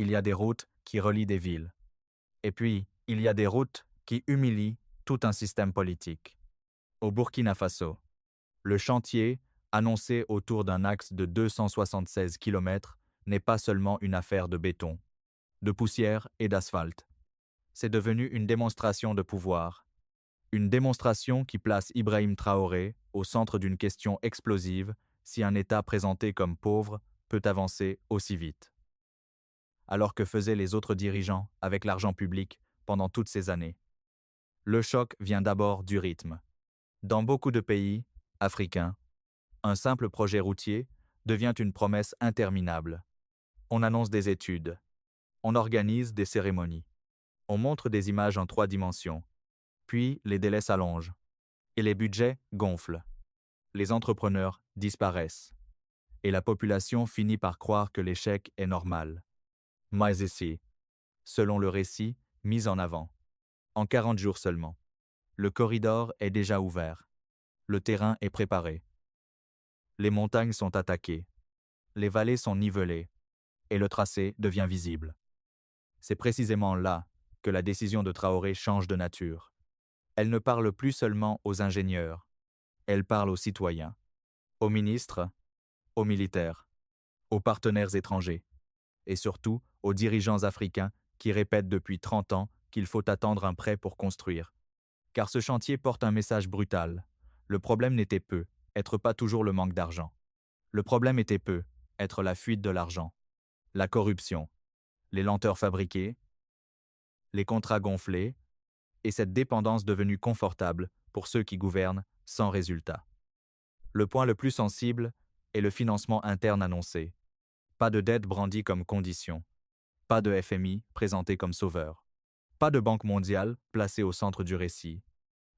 il y a des routes qui relient des villes. Et puis, il y a des routes qui humilient tout un système politique. Au Burkina Faso, le chantier, annoncé autour d'un axe de 276 km, n'est pas seulement une affaire de béton, de poussière et d'asphalte. C'est devenu une démonstration de pouvoir. Une démonstration qui place Ibrahim Traoré au centre d'une question explosive: si un État présenté comme pauvre peut avancer aussi vite. Alors que faisaient les autres dirigeants avec l'argent public pendant toutes ces années? Le choc vient d'abord du rythme. Dans beaucoup de pays africains, un simple projet routier devient une promesse interminable. On annonce des études, on organise des cérémonies, on montre des images en 3 dimensions, puis les délais s'allongent et les budgets gonflent. Les entrepreneurs disparaissent et la population finit par croire que l'échec est normal. Mais ici, selon le récit mis en avant, en 40 jours seulement, le corridor est déjà ouvert, le terrain est préparé, les montagnes sont attaquées, les vallées sont nivelées et le tracé devient visible. C'est précisément là que la décision de Traoré change de nature. Elle ne parle plus seulement aux ingénieurs, elle parle aux citoyens, aux ministres, aux militaires, aux partenaires étrangers, et surtout aux dirigeants africains qui répètent depuis 30 ans qu'il faut attendre un prêt pour construire. Car ce chantier porte un message brutal. Le problème n'était peu, être pas toujours le manque d'argent. Le problème était peu, être la fuite de l'argent, la corruption, les lenteurs fabriquées, les contrats gonflés, et cette dépendance devenue confortable pour ceux qui gouvernent sans résultat. Le point le plus sensible est le financement interne annoncé. Pas de dette brandie comme condition, pas de FMI présenté comme sauveur, pas de Banque mondiale placée au centre du récit.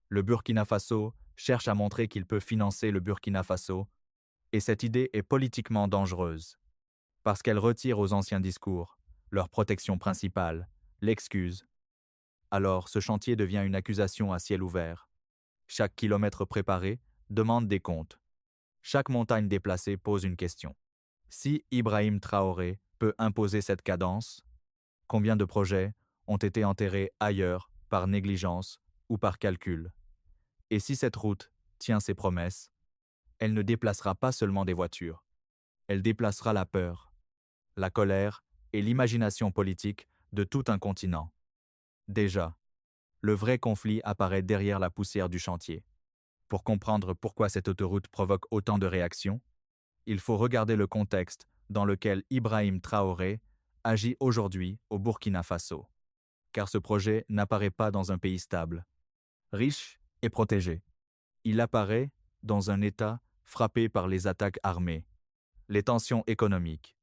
Le Burkina Faso cherche à montrer qu'il peut financer le Burkina Faso, et cette idée est politiquement dangereuse, parce qu'elle retire aux anciens discours leur protection principale, l'excuse. Alors ce chantier devient une accusation à ciel ouvert. Chaque kilomètre préparé demande des comptes. Chaque montagne déplacée pose une question. Si Ibrahim Traoré peut imposer cette cadence, combien de projets ont été enterrés ailleurs par négligence ou par calcul? Et si cette route tient ses promesses, elle ne déplacera pas seulement des voitures, elle déplacera la peur, la colère et l'imagination politique de tout un continent. Déjà, le vrai conflit apparaît derrière la poussière du chantier. Pour comprendre pourquoi cette autoroute provoque autant de réactions, il faut regarder le contexte dans lequel Ibrahim Traoré agit aujourd'hui au Burkina Faso. Car ce projet n'apparaît pas dans un pays stable, riche et protégé. Il apparaît dans un État frappé par les attaques armées, les tensions économiques,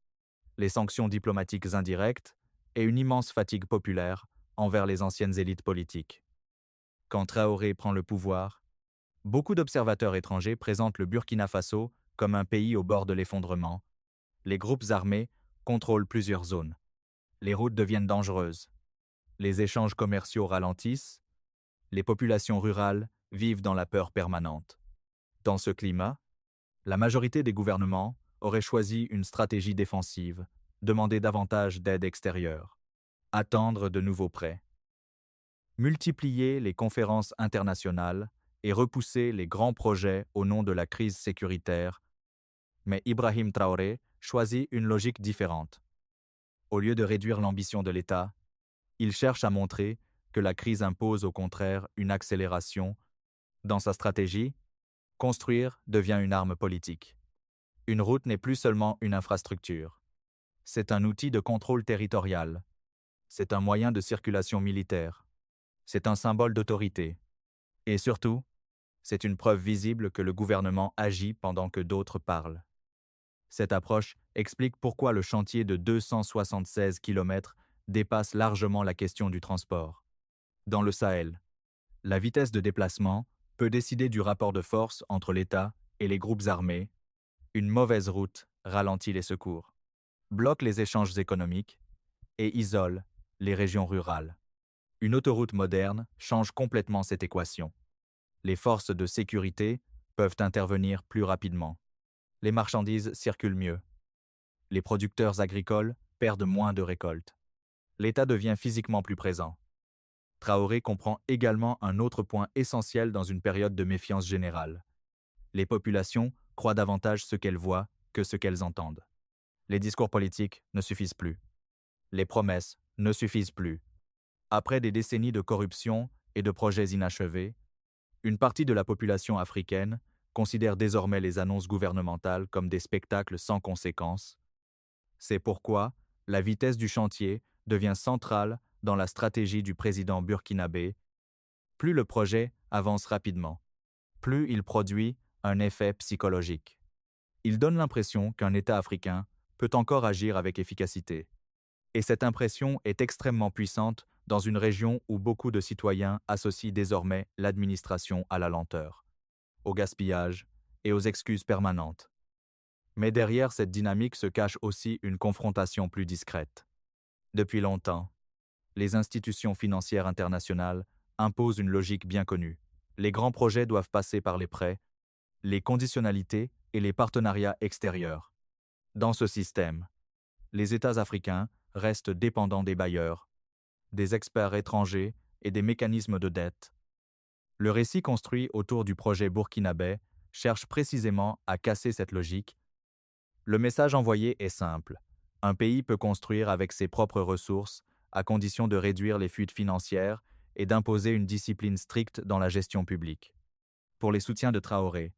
les sanctions diplomatiques indirectes et une immense fatigue populaire envers les anciennes élites politiques. Quand Traoré prend le pouvoir, beaucoup d'observateurs étrangers présentent le Burkina Faso comme un pays au bord de l'effondrement. Les groupes armés contrôlent plusieurs zones. Les routes deviennent dangereuses. Les échanges commerciaux ralentissent. Les populations rurales vivent dans la peur permanente. Dans ce climat, la majorité des gouvernements auraient choisi une stratégie défensive, demander davantage d'aide extérieure, attendre de nouveaux prêts, multiplier les conférences internationales et repousser les grands projets au nom de la crise sécuritaire. Mais Ibrahim Traoré choisit une logique différente. Au lieu de réduire l'ambition de l'État, il cherche à montrer que la crise impose au contraire une accélération. Dans sa stratégie, construire devient une arme politique. Une route n'est plus seulement une infrastructure. C'est un outil de contrôle territorial. C'est un moyen de circulation militaire. C'est un symbole d'autorité. Et surtout, c'est une preuve visible que le gouvernement agit pendant que d'autres parlent. Cette approche explique pourquoi le chantier de 276 km dépasse largement la question du transport. Dans le Sahel, la vitesse de déplacement peut décider du rapport de force entre l'État et les groupes armés. Une mauvaise route ralentit les secours, bloque les échanges économiques et isole les régions rurales. Une autoroute moderne change complètement cette équation. Les forces de sécurité peuvent intervenir plus rapidement. Les marchandises circulent mieux. Les producteurs agricoles perdent moins de récoltes. L'État devient physiquement plus présent. Traoré comprend également un autre point essentiel dans une période de méfiance générale. Les populations croient davantage ce qu'elles voient que ce qu'elles entendent. Les discours politiques ne suffisent plus. Les promesses ne suffisent plus. Après des décennies de corruption et de projets inachevés, une partie de la population africaine considère désormais les annonces gouvernementales comme des spectacles sans conséquences. C'est pourquoi la vitesse du chantier devient centrale dans la stratégie du président burkinabé. Plus le projet avance rapidement, plus il produit un effet psychologique. Il donne l'impression qu'un État africain peut encore agir avec efficacité. Et cette impression est extrêmement puissante dans une région où beaucoup de citoyens associent désormais l'administration à la lenteur, au gaspillage et aux excuses permanentes. Mais derrière cette dynamique se cache aussi une confrontation plus discrète. Depuis longtemps, les institutions financières internationales imposent une logique bien connue. Les grands projets doivent passer par les prêts, les conditionnalités et les partenariats extérieurs. Dans ce système, les États africains restent dépendants des bailleurs, des experts étrangers et des mécanismes de dette. Le récit construit autour du projet burkinabé cherche précisément à casser cette logique. Le message envoyé est simple. Un pays peut construire avec ses propres ressources à condition de réduire les fuites financières et d'imposer une discipline stricte dans la gestion publique. Pour les soutiens de Traoré,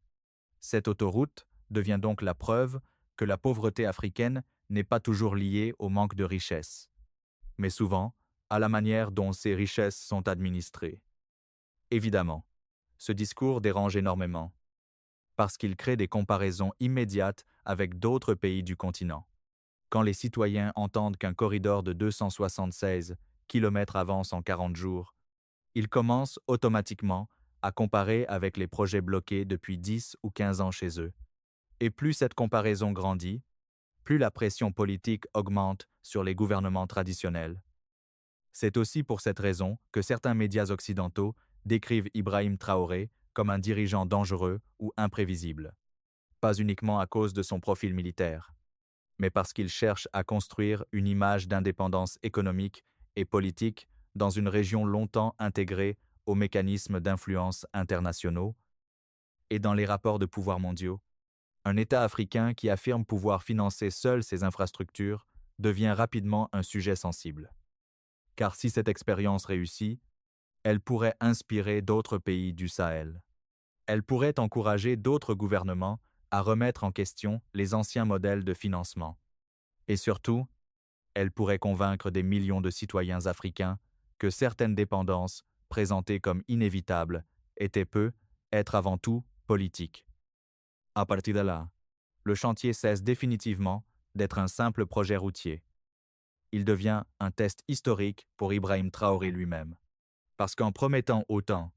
cette autoroute devient donc la preuve que la pauvreté africaine n'est pas toujours liée au manque de richesses, mais souvent à la manière dont ces richesses sont administrées. Évidemment, ce discours dérange énormément, parce qu'il crée des comparaisons immédiates avec d'autres pays du continent. Quand les citoyens entendent qu'un corridor de 276 km avance en 40 jours, ils commencent automatiquement à comparer avec les projets bloqués depuis 10 ou 15 ans chez eux. Et plus cette comparaison grandit, plus la pression politique augmente sur les gouvernements traditionnels. C'est aussi pour cette raison que certains médias occidentaux décrivent Ibrahim Traoré comme un dirigeant dangereux ou imprévisible. Pas uniquement à cause de son profil militaire, mais parce qu'il cherche à construire une image d'indépendance économique et politique dans une région longtemps intégrée aux mécanismes d'influence internationaux et dans les rapports de pouvoir mondiaux. Un État africain qui affirme pouvoir financer seul ses infrastructures devient rapidement un sujet sensible. Car si cette expérience réussit, elle pourrait inspirer d'autres pays du Sahel. Elle pourrait encourager d'autres gouvernements à remettre en question les anciens modèles de financement. Et surtout, elle pourrait convaincre des millions de citoyens africains que certaines dépendances, présentées comme inévitables, peut être avant tout politiques. À partir de là, le chantier cesse définitivement d'être un simple projet routier. Il devient un test historique pour Ibrahim Traoré lui-même. Parce qu'en promettant autant,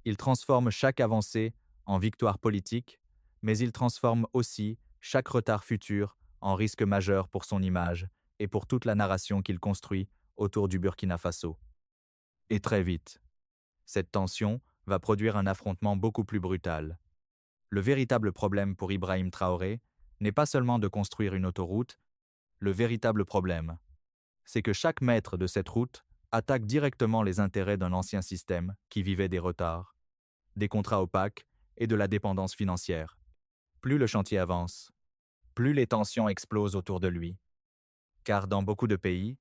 il transforme chaque avancée en victoire politique, mais il transforme aussi chaque retard futur en risque majeur pour son image et pour toute la narration qu'il construit autour du Burkina Faso. Et très vite, cette tension va produire un affrontement beaucoup plus brutal. Le véritable problème pour Ibrahim Traoré n'est pas seulement de construire une autoroute, le véritable problème, c'est que chaque mètre de cette route attaque directement les intérêts d'un ancien système qui vivait des retards, des contrats opaques et de la dépendance financière. Plus le chantier avance, plus les tensions explosent autour de lui. Car dans beaucoup de pays,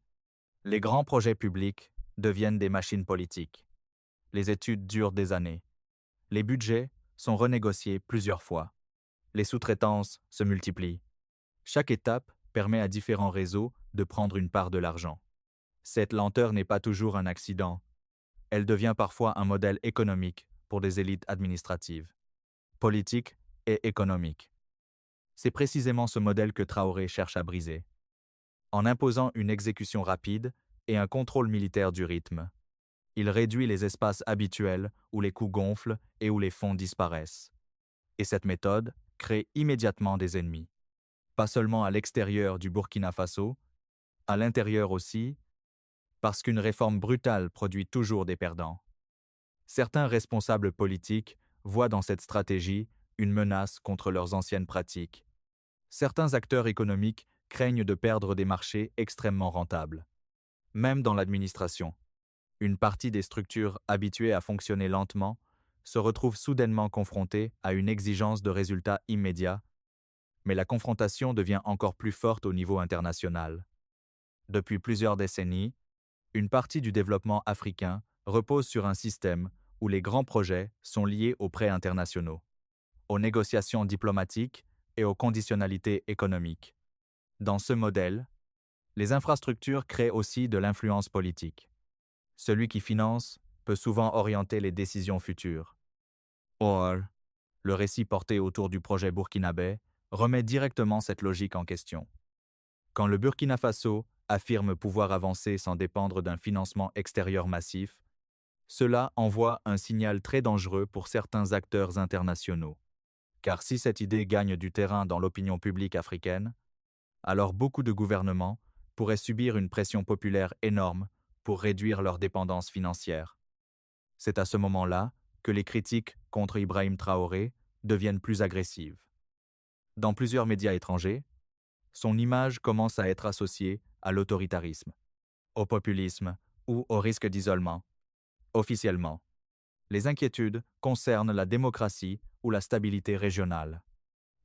les grands projets publics deviennent des machines politiques. Les études durent des années. Les budgets sont renégociés plusieurs fois. Les sous-traitances se multiplient. Chaque étape permet à différents réseaux de prendre une part de l'argent. Cette lenteur n'est pas toujours un accident. Elle devient parfois un modèle économique pour des élites administratives, politiques et économiques. C'est précisément ce modèle que Traoré cherche à briser. En imposant une exécution rapide et un contrôle militaire du rythme, il réduit les espaces habituels où les coûts gonflent et où les fonds disparaissent. Et cette méthode crée immédiatement des ennemis. Pas seulement à l'extérieur du Burkina Faso, à l'intérieur aussi, parce qu'une réforme brutale produit toujours des perdants. Certains responsables politiques voient dans cette stratégie une menace contre leurs anciennes pratiques. Certains acteurs économiques craignent de perdre des marchés extrêmement rentables. Même dans l'administration, une partie des structures habituées à fonctionner lentement se retrouve soudainement confrontée à une exigence de résultats immédiats, mais la confrontation devient encore plus forte au niveau international. Depuis plusieurs décennies, une partie du développement africain repose sur un système où les grands projets sont liés aux prêts internationaux, aux négociations diplomatiques et aux conditionnalités économiques. Dans ce modèle, les infrastructures créent aussi de l'influence politique. Celui qui finance peut souvent orienter les décisions futures. Or, le récit porté autour du projet burkinabé remet directement cette logique en question. Quand le Burkina Faso affirme pouvoir avancer sans dépendre d'un financement extérieur massif, cela envoie un signal très dangereux pour certains acteurs internationaux. Car si cette idée gagne du terrain dans l'opinion publique africaine, alors beaucoup de gouvernements pourraient subir une pression populaire énorme pour réduire leur dépendance financière. C'est à ce moment-là que les critiques contre Ibrahim Traoré deviennent plus agressives. Dans plusieurs médias étrangers, son image commence à être associée à l'autoritarisme, au populisme ou au risque d'isolement. Officiellement, les inquiétudes concernent la démocratie ou la stabilité régionale.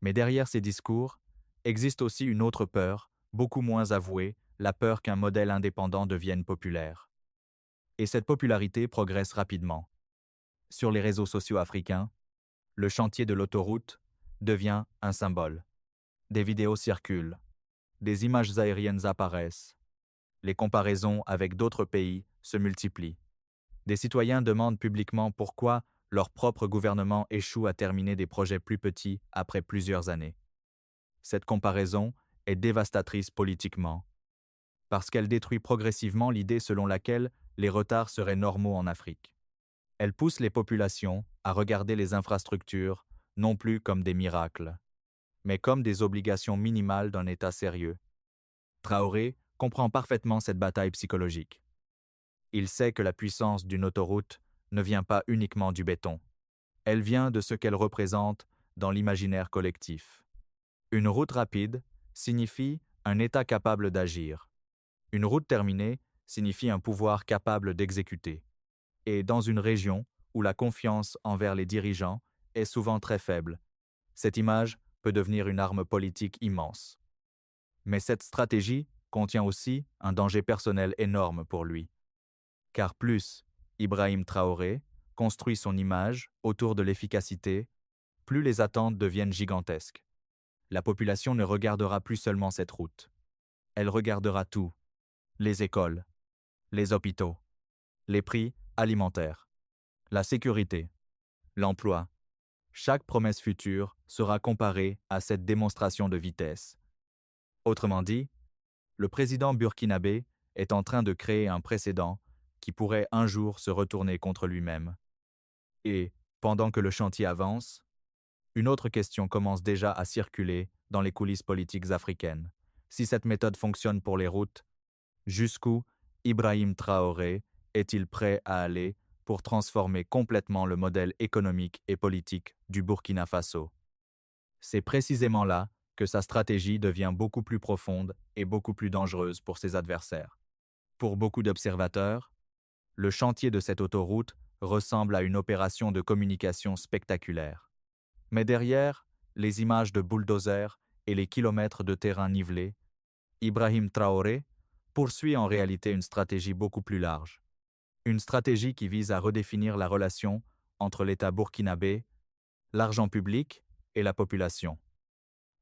Mais derrière ces discours, existe aussi une autre peur, beaucoup moins avouée, la peur qu'un modèle indépendant devienne populaire. Et cette popularité progresse rapidement. Sur les réseaux sociaux africains, le chantier de l'autoroute devient un symbole. Des vidéos circulent, des images aériennes apparaissent, les comparaisons avec d'autres pays se multiplient. Des citoyens demandent publiquement pourquoi leur propre gouvernement échoue à terminer des projets plus petits après plusieurs années. Cette comparaison est dévastatrice politiquement, parce qu'elle détruit progressivement l'idée selon laquelle les retards seraient normaux en Afrique. Elle pousse les populations à regarder les infrastructures non plus comme des miracles, mais comme des obligations minimales d'un État sérieux. Traoré comprend parfaitement cette bataille psychologique. Il sait que la puissance d'une autoroute ne vient pas uniquement du béton. Elle vient de ce qu'elle représente dans l'imaginaire collectif. Une route rapide signifie un État capable d'agir. Une route terminée signifie un pouvoir capable d'exécuter. Et dans une région où la confiance envers les dirigeants est souvent très faible, cette image peut devenir une arme politique immense. Mais cette stratégie contient aussi un danger personnel énorme pour lui. Car plus Ibrahim Traoré construit son image autour de l'efficacité, plus les attentes deviennent gigantesques. La population ne regardera plus seulement cette route. Elle regardera tout: les écoles, les hôpitaux, les prix alimentaires, la sécurité, l'emploi. Chaque promesse future sera comparée à cette démonstration de vitesse. Autrement dit, le président burkinabé est en train de créer un précédent qui pourrait un jour se retourner contre lui-même. Et, pendant que le chantier avance, une autre question commence déjà à circuler dans les coulisses politiques africaines. Si cette méthode fonctionne pour les routes, jusqu'où Ibrahim Traoré est-il prêt à aller pour transformer complètement le modèle économique et politique du Burkina Faso? C'est précisément là que sa stratégie devient beaucoup plus profonde et beaucoup plus dangereuse pour ses adversaires. Pour beaucoup d'observateurs, le chantier de cette autoroute ressemble à une opération de communication spectaculaire. Mais derrière les images de bulldozers et les kilomètres de terrain nivelé, Ibrahim Traoré poursuit en réalité une stratégie beaucoup plus large. Une stratégie qui vise à redéfinir la relation entre l'État burkinabé, l'argent public et la population.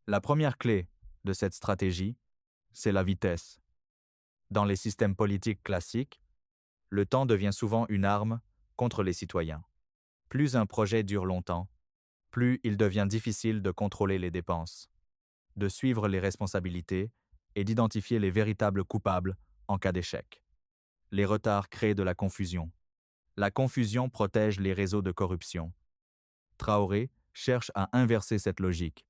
La première clé de cette stratégie, c'est la vitesse. Dans les systèmes politiques classiques, le temps devient souvent une arme contre les citoyens. Plus un projet dure longtemps, plus il devient difficile de contrôler les dépenses, de suivre les responsabilités et d'identifier les véritables coupables en cas d'échec. Les retards créent de la confusion. La confusion protège les réseaux de corruption. Traoré cherche à inverser cette logique.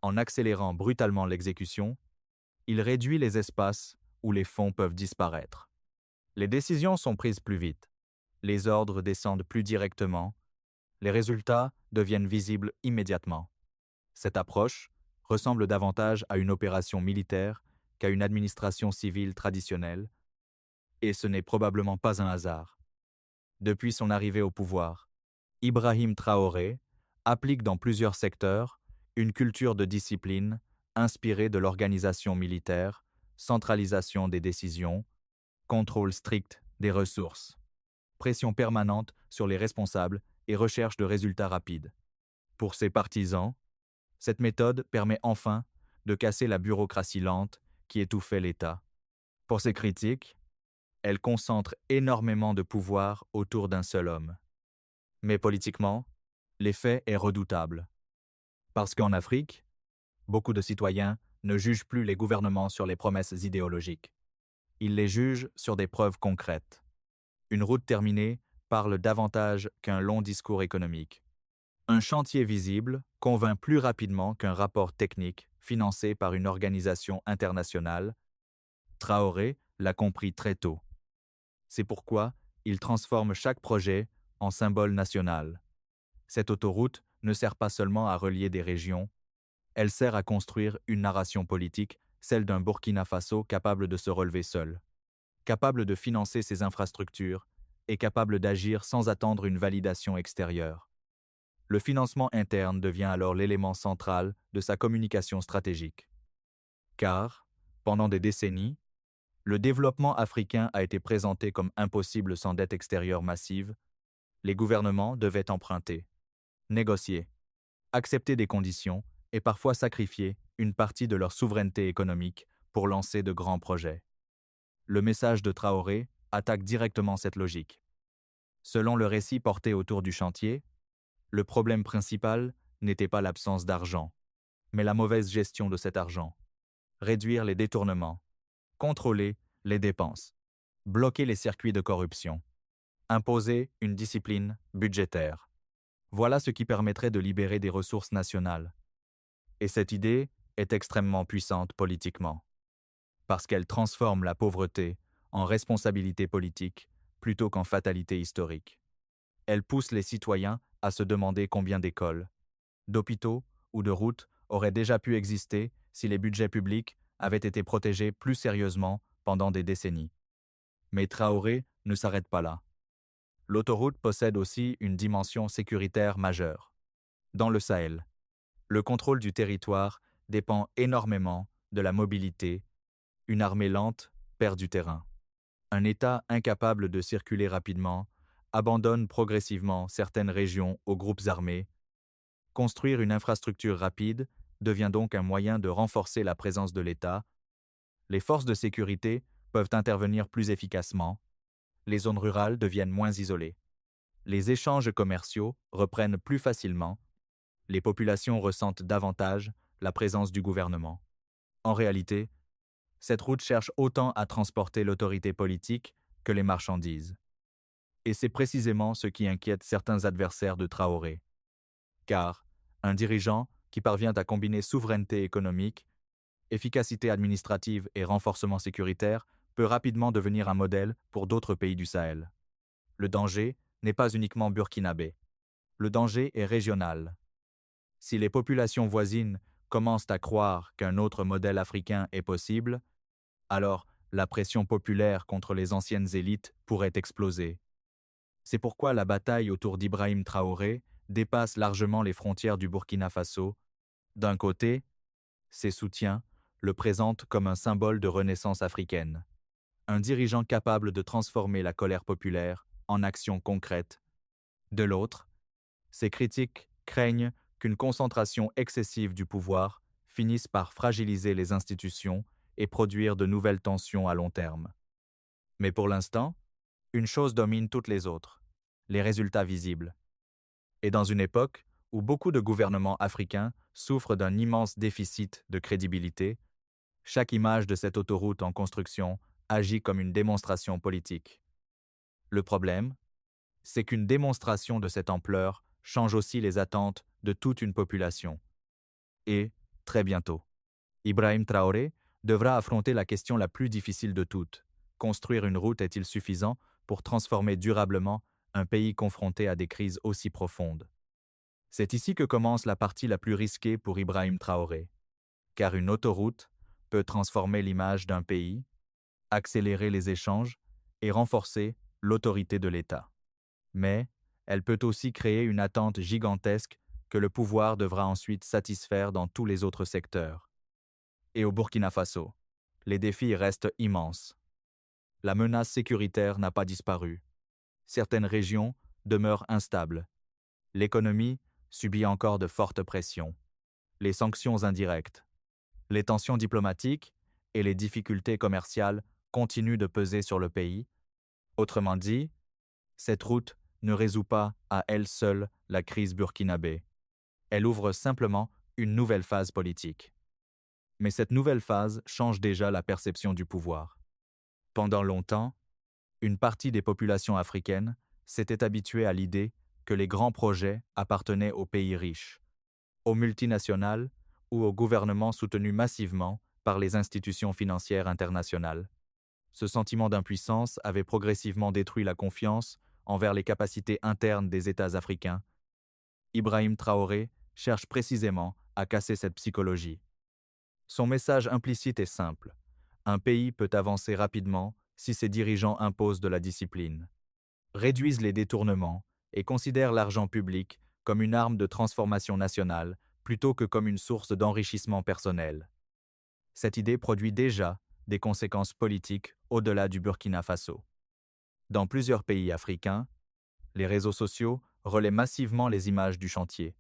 En accélérant brutalement l'exécution, il réduit les espaces où les fonds peuvent disparaître. Les décisions sont prises plus vite, les ordres descendent plus directement, les résultats deviennent visibles immédiatement. Cette approche ressemble davantage à une opération militaire qu'à une administration civile traditionnelle, et ce n'est probablement pas un hasard. Depuis son arrivée au pouvoir, Ibrahim Traoré applique dans plusieurs secteurs une culture de discipline inspirée de l'organisation militaire, centralisation des décisions, contrôle strict des ressources, pression permanente sur les responsables et recherche de résultats rapides. Pour ses partisans, cette méthode permet enfin de casser la bureaucratie lente qui étouffait l'État. Pour ses critiques, elle concentre énormément de pouvoir autour d'un seul homme. Mais politiquement, l'effet est redoutable. Parce qu'en Afrique, beaucoup de citoyens ne jugent plus les gouvernements sur les promesses idéologiques. Ils les jugent sur des preuves concrètes. Une route terminée parle davantage qu'un long discours économique. Un chantier visible convainc plus rapidement qu'un rapport technique financé par une organisation internationale. Traoré l'a compris très tôt. C'est pourquoi il transforme chaque projet en symbole national. Cette autoroute ne sert pas seulement à relier des régions, elle sert à construire une narration politique, celle d'un Burkina Faso capable de se relever seul, capable de financer ses infrastructures et capable d'agir sans attendre une validation extérieure. Le financement interne devient alors l'élément central de sa communication stratégique. Car, pendant des décennies, le développement africain a été présenté comme impossible sans dette extérieure massive. Les gouvernements devaient emprunter, négocier, accepter des conditions et parfois sacrifier une partie de leur souveraineté économique pour lancer de grands projets. Le message de Traoré attaque directement cette logique. Selon le récit porté autour du chantier, le problème principal n'était pas l'absence d'argent, mais la mauvaise gestion de cet argent. Réduire les détournements, contrôler les dépenses, bloquer les circuits de corruption, imposer une discipline budgétaire. Voilà ce qui permettrait de libérer des ressources nationales. Et cette idée est extrêmement puissante politiquement, parce qu'elle transforme la pauvreté en responsabilité politique plutôt qu'en fatalité historique. Elle pousse les citoyens à se demander combien d'écoles, d'hôpitaux ou de routes auraient déjà pu exister si les budgets publics avaient été protégés plus sérieusement pendant des décennies. Mais Traoré ne s'arrête pas là. L'autoroute possède aussi une dimension sécuritaire majeure. Dans le Sahel, le contrôle du territoire dépend énormément de la mobilité. Une armée lente perd du terrain. Un État incapable de circuler rapidement abandonne progressivement certaines régions aux groupes armés. Construire une infrastructure rapide devient donc un moyen de renforcer la présence de l'État. Les forces de sécurité peuvent intervenir plus efficacement. Les zones rurales deviennent moins isolées. Les échanges commerciaux reprennent plus facilement. Les populations ressentent davantage la présence du gouvernement. En réalité, cette route cherche autant à transporter l'autorité politique que les marchandises. Et c'est précisément ce qui inquiète certains adversaires de Traoré. Car un dirigeant qui parvient à combiner souveraineté économique, efficacité administrative et renforcement sécuritaire peut rapidement devenir un modèle pour d'autres pays du Sahel. Le danger n'est pas uniquement burkinabé. Le danger est régional. Si les populations voisines commencent à croire qu'un autre modèle africain est possible, alors la pression populaire contre les anciennes élites pourrait exploser. C'est pourquoi la bataille autour d'Ibrahim Traoré dépasse largement les frontières du Burkina Faso. D'un côté, ses soutiens le présentent comme un symbole de renaissance africaine, un dirigeant capable de transformer la colère populaire en action concrète. De l'autre, ses critiques craignent qu'une concentration excessive du pouvoir finisse par fragiliser les institutions et produire de nouvelles tensions à long terme. Mais pour l'instant, une chose domine toutes les autres, les résultats visibles. Et dans une époque où beaucoup de gouvernements africains souffrent d'un immense déficit de crédibilité, chaque image de cette autoroute en construction agit comme une démonstration politique. Le problème, c'est qu'une démonstration de cette ampleur change aussi les attentes de toute une population. Et, très bientôt, Ibrahim Traoré devra affronter la question la plus difficile de toutes. Construire une route est-il suffisant pour transformer durablement un pays confronté à des crises aussi profondes? C'est ici que commence la partie la plus risquée pour Ibrahim Traoré. car une autoroute peut transformer l'image d'un pays, accélérer les échanges et renforcer l'autorité de l'État. Mais elle peut aussi créer une attente gigantesque que le pouvoir devra ensuite satisfaire dans tous les autres secteurs. Et au Burkina Faso, les défis restent immenses. La menace sécuritaire n'a pas disparu. Certaines régions demeurent instables. L'économie subit encore de fortes pressions. Les sanctions indirectes, les tensions diplomatiques et les difficultés commerciales continuent de peser sur le pays. Autrement dit, cette route ne résout pas à elle seule la crise burkinabé. Elle ouvre simplement une nouvelle phase politique. Mais cette nouvelle phase change déjà la perception du pouvoir. Pendant longtemps, une partie des populations africaines s'était habituée à l'idée que les grands projets appartenaient aux pays riches, aux multinationales ou aux gouvernements soutenus massivement par les institutions financières internationales. Ce sentiment d'impuissance avait progressivement détruit la confiance envers les capacités internes des États africains. Ibrahim Traoré cherche précisément à casser cette psychologie. Son message implicite est simple. Un pays peut avancer rapidement si ses dirigeants imposent de la discipline, réduisent les détournements et considèrent l'argent public comme une arme de transformation nationale plutôt que comme une source d'enrichissement personnel. Cette idée produit déjà des conséquences politiques au-delà du Burkina Faso. Dans plusieurs pays africains, les réseaux sociaux relaient massivement les images du chantier.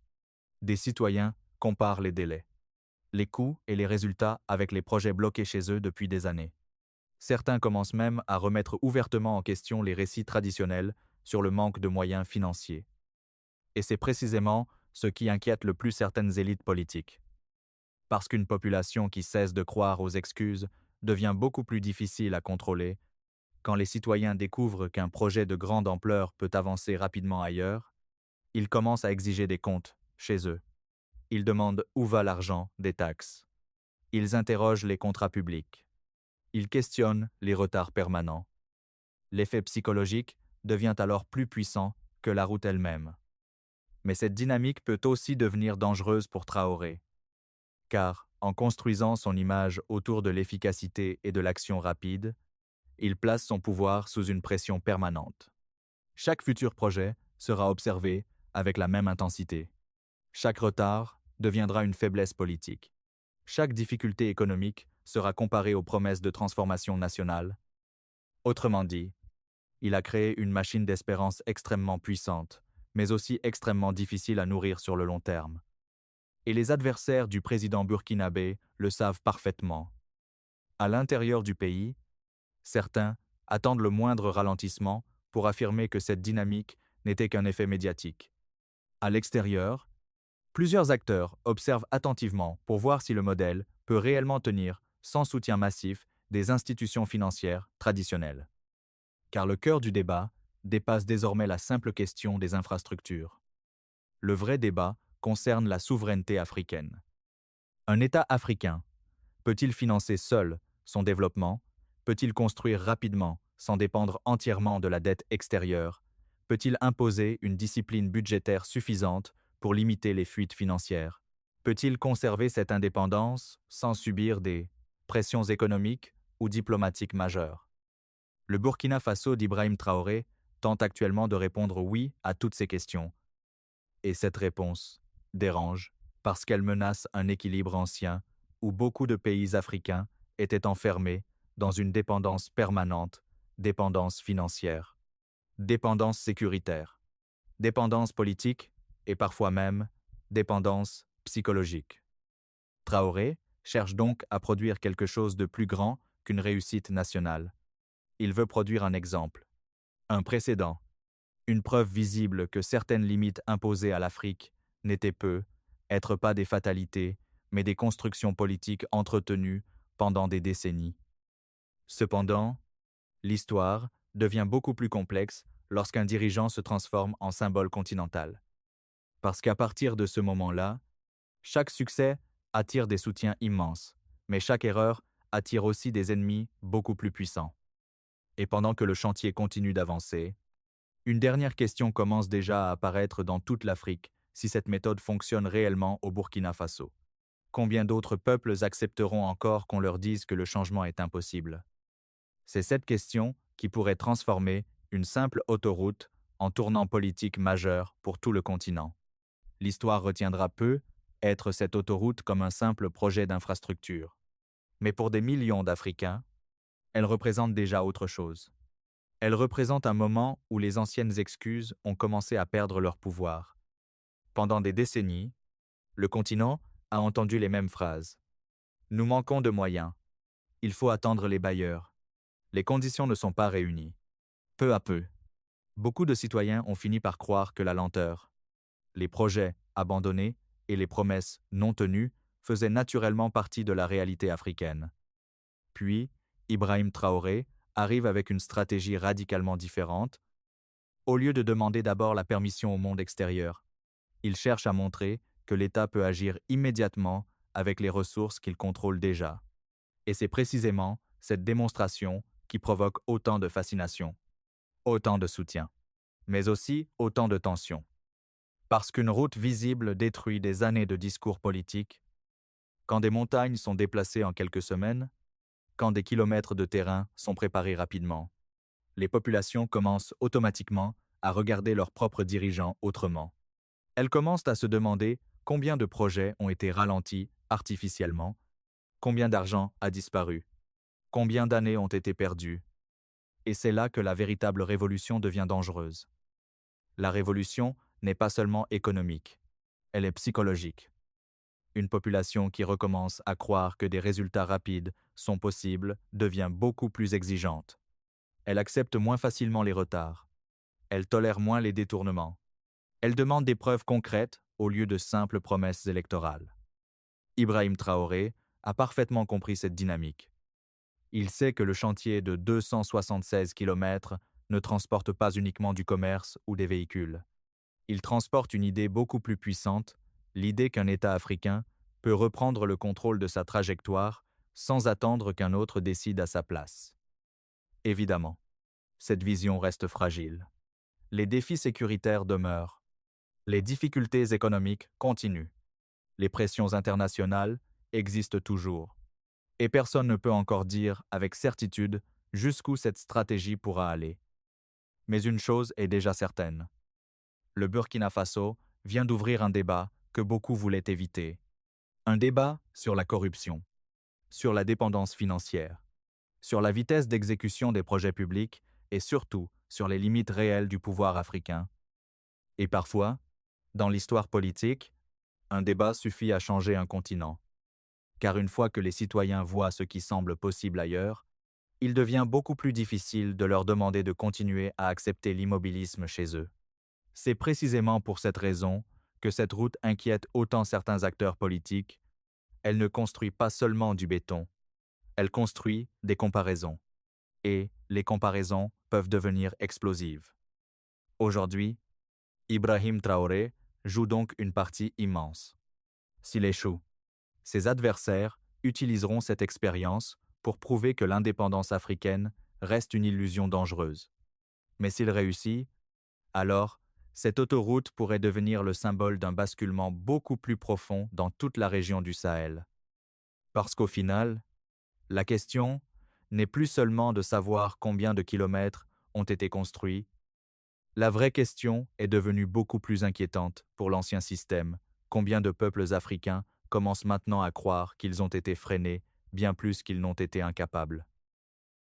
Des citoyens comparent les délais, les coûts et les résultats avec les projets bloqués chez eux depuis des années. Certains commencent même à remettre ouvertement en question les récits traditionnels sur le manque de moyens financiers. Et c'est précisément ce qui inquiète le plus certaines élites politiques. Parce qu'une population qui cesse de croire aux excuses devient beaucoup plus difficile à contrôler, quand les citoyens découvrent qu'un projet de grande ampleur peut avancer rapidement ailleurs, ils commencent à exiger des comptes chez eux. Ils demandent où va l'argent des taxes. Ils interrogent les contrats publics. Ils questionnent les retards permanents. L'effet psychologique devient alors plus puissant que la route elle-même. Mais cette dynamique peut aussi devenir dangereuse pour Traoré, car, en construisant son image autour de l'efficacité et de l'action rapide, il place son pouvoir sous une pression permanente. Chaque futur projet sera observé avec la même intensité. Chaque retard deviendra une faiblesse politique. Chaque difficulté économique sera comparée aux promesses de transformation nationale. Autrement dit, il a créé une machine d'espérance extrêmement puissante, mais aussi extrêmement difficile à nourrir sur le long terme. Et les adversaires du président burkinabé le savent parfaitement. À l'intérieur du pays, certains attendent le moindre ralentissement pour affirmer que cette dynamique n'était qu'un effet médiatique. À l'extérieur, plusieurs acteurs observent attentivement pour voir si le modèle peut réellement tenir sans soutien massif des institutions financières traditionnelles. Car le cœur du débat dépasse désormais la simple question des infrastructures. Le vrai débat concerne la souveraineté africaine. Un État africain peut-il financer seul son développement? Peut-il construire rapidement sans dépendre entièrement de la dette extérieure? Peut-il imposer une discipline budgétaire suffisante pour limiter les fuites financières? Peut-il conserver cette indépendance sans subir des pressions économiques ou diplomatiques majeures? Le Burkina Faso d'Ibrahim Traoré tente actuellement de répondre oui à toutes ces questions. Et cette réponse dérange parce qu'elle menace un équilibre ancien où beaucoup de pays africains étaient enfermés dans une dépendance permanente, dépendance financière, dépendance sécuritaire, dépendance politique et parfois même dépendance psychologique. Traoré cherche donc à produire quelque chose de plus grand qu'une réussite nationale. Il veut produire un exemple, un précédent, une preuve visible que certaines limites imposées à l'Afrique n'étaient être pas des fatalités, mais des constructions politiques entretenues pendant des décennies. Cependant, l'histoire devient beaucoup plus complexe lorsqu'un dirigeant se transforme en symbole continental. Parce qu'à partir de ce moment-là, chaque succès attire des soutiens immenses, mais chaque erreur attire aussi des ennemis beaucoup plus puissants. Et pendant que le chantier continue d'avancer, une dernière question commence déjà à apparaître dans toute l'Afrique si cette méthode fonctionne réellement au Burkina Faso. combien d'autres peuples accepteront encore qu'on leur dise que le changement est impossible? C'est cette question qui pourrait transformer une simple autoroute en tournant politique majeur pour tout le continent. L'histoire retiendra peu être cette autoroute comme un simple projet d'infrastructure. Mais pour des millions d'Africains, elle représente déjà autre chose. Elle représente un moment où les anciennes excuses ont commencé à perdre leur pouvoir. Pendant des décennies, le continent a entendu les mêmes phrases. Nous manquons de moyens. Il faut attendre les bailleurs. Les conditions ne sont pas réunies. Peu à peu, beaucoup de citoyens ont fini par croire que la lenteur, les projets abandonnés et les promesses non tenues faisaient naturellement partie de la réalité africaine. Puis, Ibrahim Traoré arrive avec une stratégie radicalement différente. Au lieu de demander d'abord la permission au monde extérieur, il cherche à montrer que l'État peut agir immédiatement avec les ressources qu'il contrôle déjà. Et c'est précisément cette démonstration qui provoque autant de fascination, autant de soutien, mais aussi autant de tension. Parce qu'une route visible détruit des années de discours politiques, quand des montagnes sont déplacées en quelques semaines, quand des kilomètres de terrain sont préparés rapidement, les populations commencent automatiquement à regarder leurs propres dirigeants autrement. Elles commencent à se demander combien de projets ont été ralentis artificiellement, combien d'argent a disparu, combien d'années ont été perdues. Et c'est là que la véritable révolution devient dangereuse. La révolution n'est pas seulement économique, elle est psychologique. Une population qui recommence à croire que des résultats rapides sont possibles devient beaucoup plus exigeante. Elle accepte moins facilement les retards. Elle tolère moins les détournements. Elle demande des preuves concrètes au lieu de simples promesses électorales. Ibrahim Traoré a parfaitement compris cette dynamique. Il sait que le chantier de 276 km ne transporte pas uniquement du commerce ou des véhicules. Il transporte une idée beaucoup plus puissante, l'idée qu'un État africain peut reprendre le contrôle de sa trajectoire sans attendre qu'un autre décide à sa place. Évidemment, cette vision reste fragile. Les défis sécuritaires demeurent. Les difficultés économiques continuent. Les pressions internationales existent toujours. Et personne ne peut encore dire avec certitude jusqu'où cette stratégie pourra aller. Mais une chose est déjà certaine. Le Burkina Faso vient d'ouvrir un débat que beaucoup voulaient éviter. Un débat sur la corruption, sur la dépendance financière, sur la vitesse d'exécution des projets publics et surtout sur les limites réelles du pouvoir africain. Et parfois, dans l'histoire politique, un débat suffit à changer un continent. Car une fois que les citoyens voient ce qui semble possible ailleurs, il devient beaucoup plus difficile de leur demander de continuer à accepter l'immobilisme chez eux. C'est précisément pour cette raison que cette route inquiète autant certains acteurs politiques. Elle ne construit pas seulement du béton, elle construit des comparaisons. Et les comparaisons peuvent devenir explosives. Aujourd'hui, Ibrahim Traoré joue donc une partie immense. S'il échoue, ses adversaires utiliseront cette expérience pour prouver que l'indépendance africaine reste une illusion dangereuse. Mais s'il réussit, alors cette autoroute pourrait devenir le symbole d'un basculement beaucoup plus profond dans toute la région du Sahel. Parce qu'au final, la question n'est plus seulement de savoir combien de kilomètres ont été construits. La vraie question est devenue beaucoup plus inquiétante pour l'ancien système. Combien de peuples africains commencent maintenant à croire qu'ils ont été freinés bien plus qu'ils n'ont été incapables.